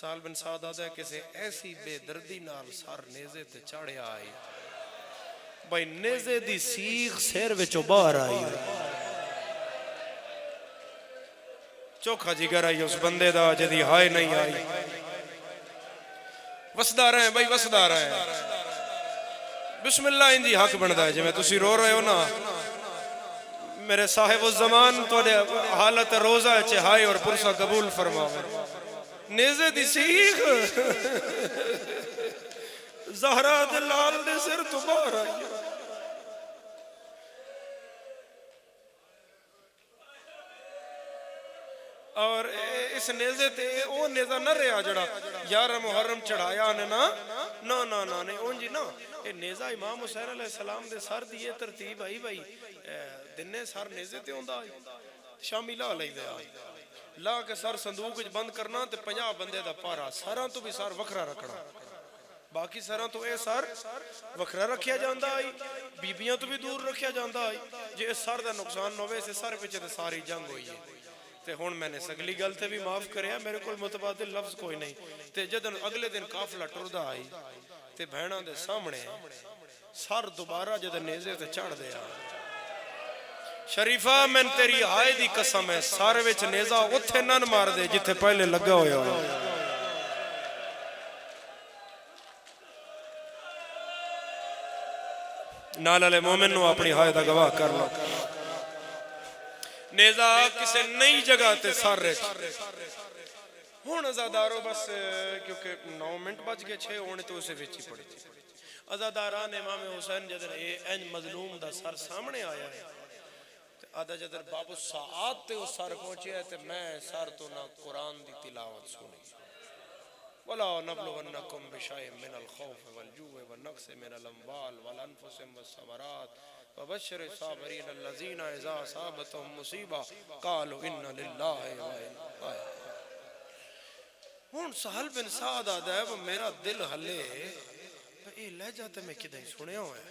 سہل بن سعد آتا ہے کسی ایسی بے دردی نال سر نیزے تے چاڑھیا آئی بھائی نیزے دی سیخ سیر وچوں باہر آئی چوکھا جگر آئی اس بندے دا جدی ہائے نہیں آئی وسدا رہے ہیں بھائی وسدا رہے ہیں بسم اللہ انجی حق بندہ ہے جی میں تسی رو رہے ہو نا میرے صاحب الزمان تو دے حالت روزہ چہائی اور پرسہ قبول فرماوے نیزے دی سیخ زہرہ دلال دے سر تو باہر آئی اور اس نیزے تے او نیزہ نہ رہا جڑا یارہ محرم چڑھایا نے نا نہیں اونجی نا اے نیزہ امام حسین علیہ السلام دے سر دیئے ترتیب آئی بھائی دنے سر نیزے تے ہوندہ آئی شامی لا لئی دے آئی لا کے سر صندوق بند کرنا تے 50 بندے دا پارا سراں تو بھی سر وکھرا رکھنا باقی سراں تو اے سر وکھرا رکھیا جاندہ آئی بیبیاں تو بھی دور رکھیا جاندہ آئی جے اس سر دا نقصان نوے سے سر پچھے تے ساری جنگ ہوئی ہے تے ہون میں نے سگلی گل تے بھی معاف کریا میرے کوئی متبادل لفظ کوئی نہیں تے جدن اگلے دن قافلہ ٹردہ آئی تے بہناں دے سامنے سر دوبارہ جدن نیزے تے چڑھ دیا شریفہ میں تیری آئے دی قسم ہے سارے وچ نیزہ اتھے نن مار دے جتھے پہلے لگا ہویا نالل مومن نو اپنی ہائے دا گواہ کر لو نیزہ کسے نئی جگہ تے سر رہے ہون ازادارو بس کیونکہ 9 منٹ بچ گئے 6 ہونے تو اسے ویچی پڑی ازاداران امام حسین جدر این مظلوم دا سر سامنے آیا ہے آدھا جدر باب الساعات تے اس سر پہنچے ہے تے میں سر تو نہ قرآن دی تلاوت سنی وَلَا نَبْلُوَنَّكُمْ بِشَيْءٍ مِّنَ الْخَوْفِ وَالْجُوعِ وَالنَّقْصِ مِنَ الْأَمْوَالِ وَالْأَنفُسِ وَالثَّمَرَاتِ وَبَشِّرِ الصَّابِرِينَ الَّذِينَ إِذَا أَصَابَتْهُمْ مُصِيبَةٌ قَالُوا إِنَّ لِلَّهِ وَإِنَّا إِلَيْهِ ہون سہل بن سعد آدھا ہے وہ میرا دل ہلے اے لے جاتے میں کدھیں سنے ہوئے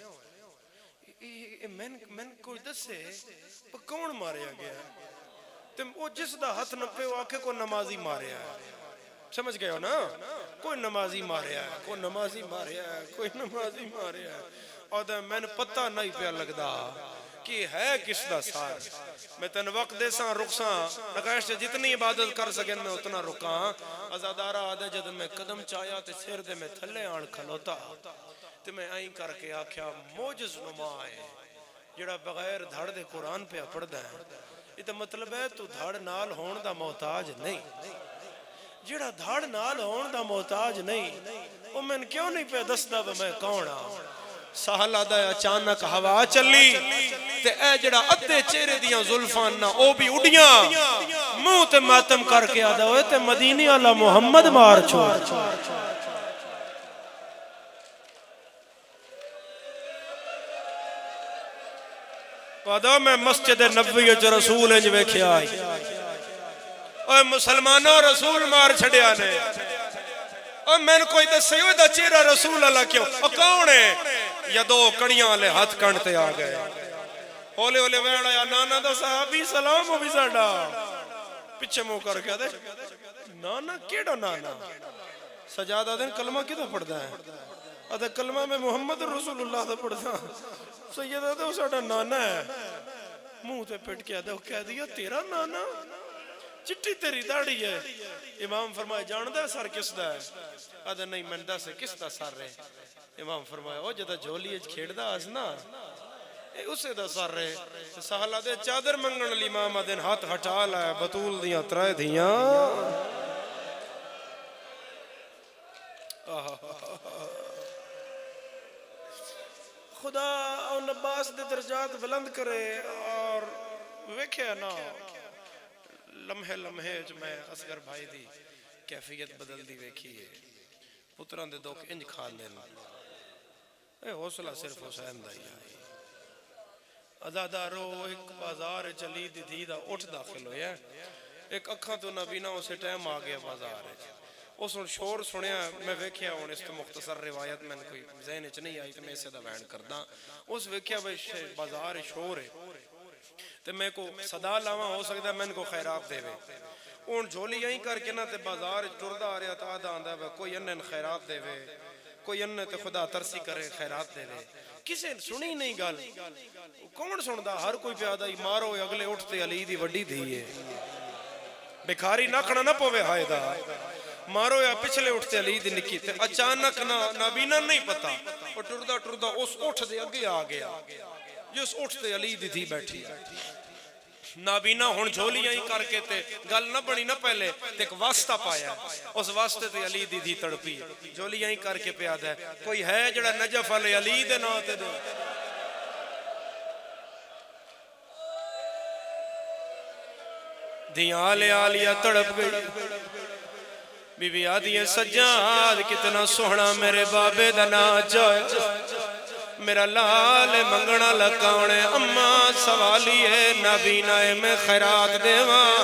میں کوئی دس سے کون ماریا گیا ہے وہ جس دا ہاتھ نپے وہ آکے کو نمازی ماریا ہے سمجھ گئے ہو نا کوئی نمازی ماریا ہے کوئی نمازی ماریا ہے کوئی نمازی ماریا ہے اور میں نے پتہ نہیں پیا لگدا کہ ہے کس دا سار میں تن وقت دے ساں رخصاں نکاش سے جتنی عبادت کر سکیں میں اتنا رکاں ازادارہ آدھے جد میں قدم چاہیا تے سر دے میں تھلے آن کھلوتا تے میں آئیں کر کے آکھیا موجز نما ہے جڑا بغیر دھڑ دے قرآن پہ پڑھ دا ہے یہ تو مطلب ہے تو دھڑ نال ہون دا محتاج نہیں جڑا دھڑ نال ہون دا محتاج نہیں وہ میں کیوں نہیں پہ دستا میں کون آؤں سہل آدھا ہے اچانک ہوا چلی تے اے جڑا ادھے چہرے دیاں ظلفان نہ او بھی اڑیاں منہ تے ماتم کر کے آدھا ہوئے تے مدینی اللہ محمد مار چھوڑ آدھا میں مسجد نبوی جو رسول انج ویکھے آئی اوہ مسلمانوں رسول مار چھڑیا نے اور میں نے کوئی دے سیدہ چہرہ رسول اللہ کیوں اور کون ہے یا دو کڑیاں لے ہاتھ کنٹے آ گئے ہولے ہولے ویڑا یا نانا دا صحابی سلام ہو بھی ساڑا پچھے مو کر کے دے نانا کیڑا نانا سجادہ دن کلمہ کدھا پڑھدا ہے ادھے کلمہ میں محمد رسول اللہ دا پڑھدا سیدہ دے ساڑا نانا ہے منہ تے پٹ کے دے کہہ دیا تیرا نانا چٹی تیری داڑھی ہے امام فرمائے جان دے سر کس دا ہے ادھے نہیں مندہ سے کس دا سر رہے امام فرمائے او جدہ جھولی اج کھیڑ دا آسنا اسے دا سر رہے سہلہ دے چادر منگن الامام دن ہاتھ ہٹا لائے بطول دیاں ترائے دیاں خدا ان عباس دے درجات بلند کرے اور ویکھے نا لمحے لمحے جو میں اصغر بھائی دی کیفیت بدل دی ویکھی ہے پتران دے دوک انج کھا لینا اے حوصلہ صرف حسین دائی آئی ازادارو ایک بازار چلی دی تھی دا اٹھ داخل ہویا ایک اکھاں تو نبینا اسے ٹائم آگیا بازار ہے اس نے شور سنیا میں ویکھیا ہوں اس تو مختصر روایت میں کوئی ذہن اچ نہیں آئی تو میں اسے دا وین کردہ اس ویکھیا بازار شور ہے تو میں کو صدا لاواں ہو سکتا ہے میں کو خیرات دے وے اون جھولی یہیں کر کے نا تے بازار ٹردہ آ رہا تھا پیادہ آندہ ہے کوئی انن خیرات دے وے کوئی انن تے خدا ترسی کرے خیرات دے وے کسے سنی نہیں گل کون سندا ہر کوئی پیادہ ہی مارو اگلے اٹھتے علی دی وڈی دھی ہے بکھاری نکھنا نہ پوے ہائے دا مارو یا پچھلے اٹھتے علی دی نکی تے اچانک نابینا نہیں پتا وہ ٹردہ ٹردہ اس اٹھ دے اگے آ گیا جس اٹھتے علی دی تھی بیٹھی نابینا ہون جھولیاں ہی کر کے تے گل نہ بنی نہ پہلے تے ایک واسطہ پایا اس واسطے تے علی دی تڑپی جھولیاں ہی کر کے پیادا ہے کوئی ہے جڑا نجف علی علی دے نا تے دے دیاں آلے آلیہ تڑپ گئی بی بی آدھی ہے سجاد کتنا سوہنا میرے بابے دنا جائے میرا لال منگنا لکاؤنے اماں سوالی ہے نابینا میں خیرات دیواں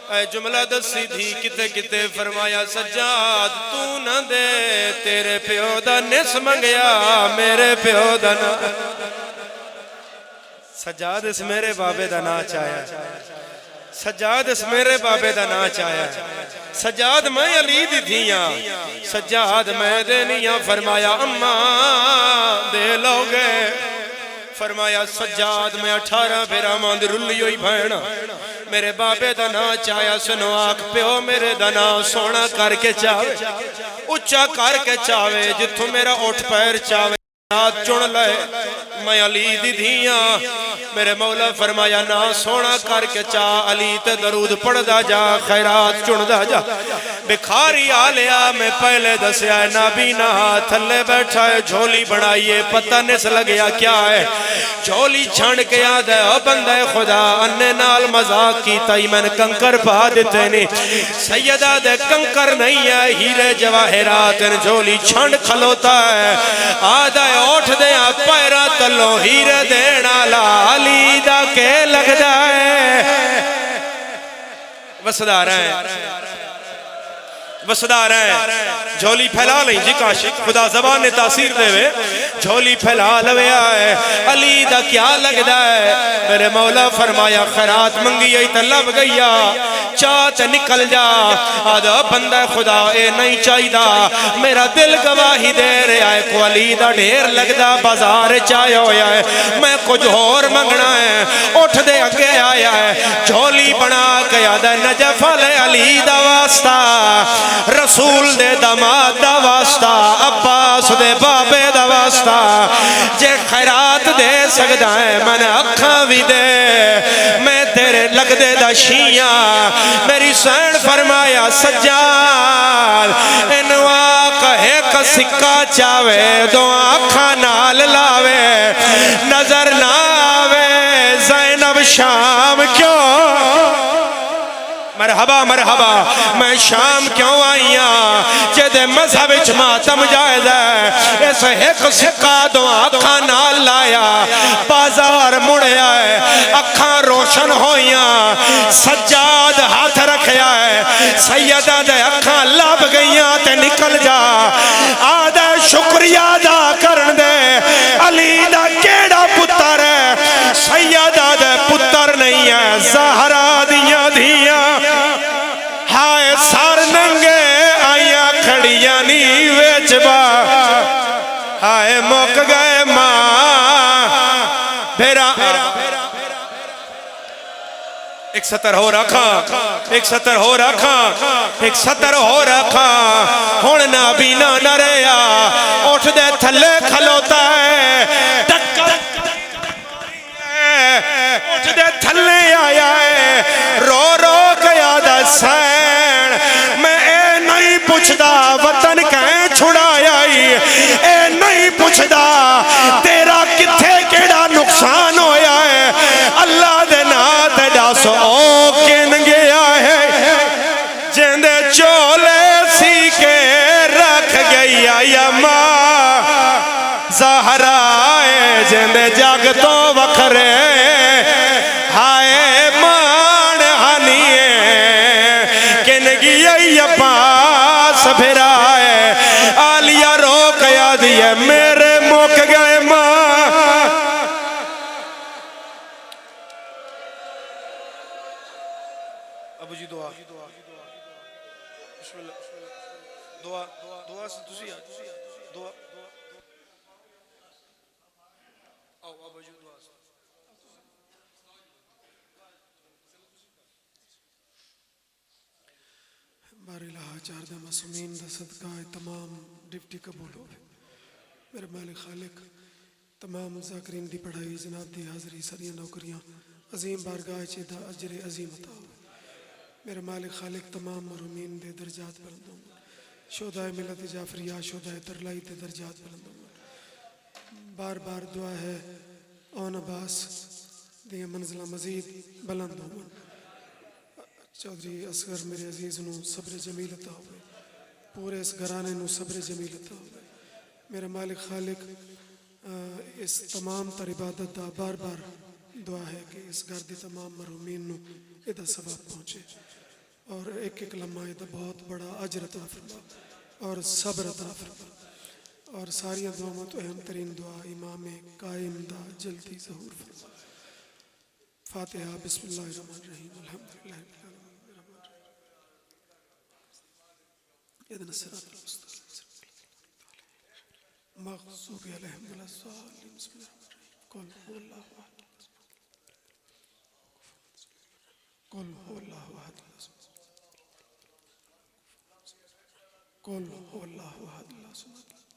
اے جملہ دسی تھی کتے کتے فرمایا سجاد تو نہ دے تیرے پیو دا نس منگیا میرے پیو دا نا سجاد اس میرے بابے دا نا چاہیا سجاد اس میرے بابے دا نا چاہیا سجاد میں علی دی دھیاں سجاد میں دینیاں فرمایا اماں دے لوگے فرمایا سجاد میں 18 پیرا ماندی رلی ہوئی بھینا میرے بابے دا نا چاہیا سنو آکھ پیو میرے دا نا سونا کر کے چاہے اچھا کر کے چاہے جتھو میرا اٹھ پیر چاہے ہاتھ چن لے میں علی دی دھیاں میرے مولا فرمایا نا سونا کر کے چاہ علی تے درود پڑھ دا جا خیرات چن دا جا بکھاری آلیا میں پہلے دسیا ہے نابینا تھلے بیٹھا ہے جھولی بڑھائیے پتہ نس لگیا کیا ہے جھولی چھنڈ کے یاد ہے او بندہ خدا اننے نال مذاق کی تائی میں نے کنکر پا دیتے نہیں سیدہ دے کنکر نہیں ہے ہیرے جواہرات ان جھولی چھنڈ کھلوتا ہے آدھا ہے اوٹھ دیا پیرا تلو ہیرے دینا لالی دا کے لگ جائے وسدار ہیں جھولی پھیلا لیں جی کاشک خدا زبان نے تاثیر دے وے جھولی پھیلا لوے آئے علی دا کیا لگ جائے میرے مولا فرمایا خیرات منگی ای تا لب گیا چاہت نکل جا آدھا بندہ خدا اے نہیں چاہی دا میرا دل گواہی دے رہے آئے کو علی دا ڈھیر لگ دا بازار چاہے ہویا ہے میں کچھ اور منگنا ہے اٹھ دے اگے آیا ہے جھولی بنا کے آدھا نجف علی دا واسطہ رسول دے دماد دا واسطہ عباس دے بابے دا واسطہ جے خیرات دے سکتا ہے میں نے اکھاں بھی دے میں تیرے لگ دے دا شیعہ میری سین فرمایا سجال انواع کہے کا سکہ چاوے دو آنکھاں نال لاوے نظر نہ آوے زینب شام کیوں مرحبا مرحبا میں شام کیوں آئیاں جدے مذہب ماتم جائز ہے اس ایک سکہ دو آنکھاں نال لایا بازار مڑے آئے اکھاں روشن ہویاں سجاد ہاتھ رکھیا ہے سیدہ دے اکھاں لب گئیاں تے نکل جا آدھے شکریہ دا کرن دے علی دا کیڑا پتر ہے سیدہ دے پتر نہیں ہے زہرا دیاں دھیاں ہائے سار ننگے آئیاں کھڑیاں نی ویچبا ہائے موک گئے ماں بھیرا ایک سطر ہو رکھا ایک سطر ہو رکھا ایک سطر ہو رکھا ہون نابینا نہ رہیا اٹھ دے تھلے کھلوتا ہے اٹھ دے تھلے آیا ہے رو رو گیا دا سین میں اے نہیں پوچھدا وطن کہیں چھڑایا اے نہیں پوچھدا تیرا کتھے کیڑا نقصان ہویا ہے اللہ دے نات جاسو او کن گیا ہے جندے چولے سی کے رکھ گیا یا ماں زہرائے جندے جاگ تو وکھرے ہائے مان ہنیے کن گیا یا پاس بھرائے آلیا رو کیا دیئے میرے موک گئے ماں ابو جی دعا بسم اللہ دعا دعا سے تسی دعا آؤ آؤ بجو دعا سے بار الہ چار دا معصومین دا صدقہ تمام ڈپٹی قبول ہوئے میرے مالک خالق تمام ذاکرین دی پڑھائی جناب دی حاضری سریاں نوکریاں عظیم بارگاہ چے دا اجر عظیم عطا ہوئے میرے مالک خالق تمام مرحومین دے درجات بلند ہوں شہدائے ملت جعفریہ شہدائے ترلائی دے درجات بلند ہوں بار بار دعا ہے اون عباس دی منزلہ مزید بلند ہوں چودھری اصغر میرے عزیز نو صبر جمیل عطا ہوئے پورے اس گھرانے نو صبر جمیل عطا ہوئے میرے مالک خالق اس تمام تر عبادت دا بار بار دعا ہے کہ اس گھر دی تمام مرحومین نو ادا ثواب پہنچے اور ایک ایک لمحہ ادا بہت بڑا اجر عطا فرما اور صبر عطا فرما اور ساری دعاؤں تو اہم ترین دعا امام قائم دا جلدی ظہور فرما فاتحہ بسم اللہ الرحمن الرحیم الحمدللہ اهدنا الصراط المستقيم مغضوب عليهم ولا الضالين بسم الله الرحمن الرحيم قل هو الله احد قل هو الله احد قل هو الله احد الله الصمد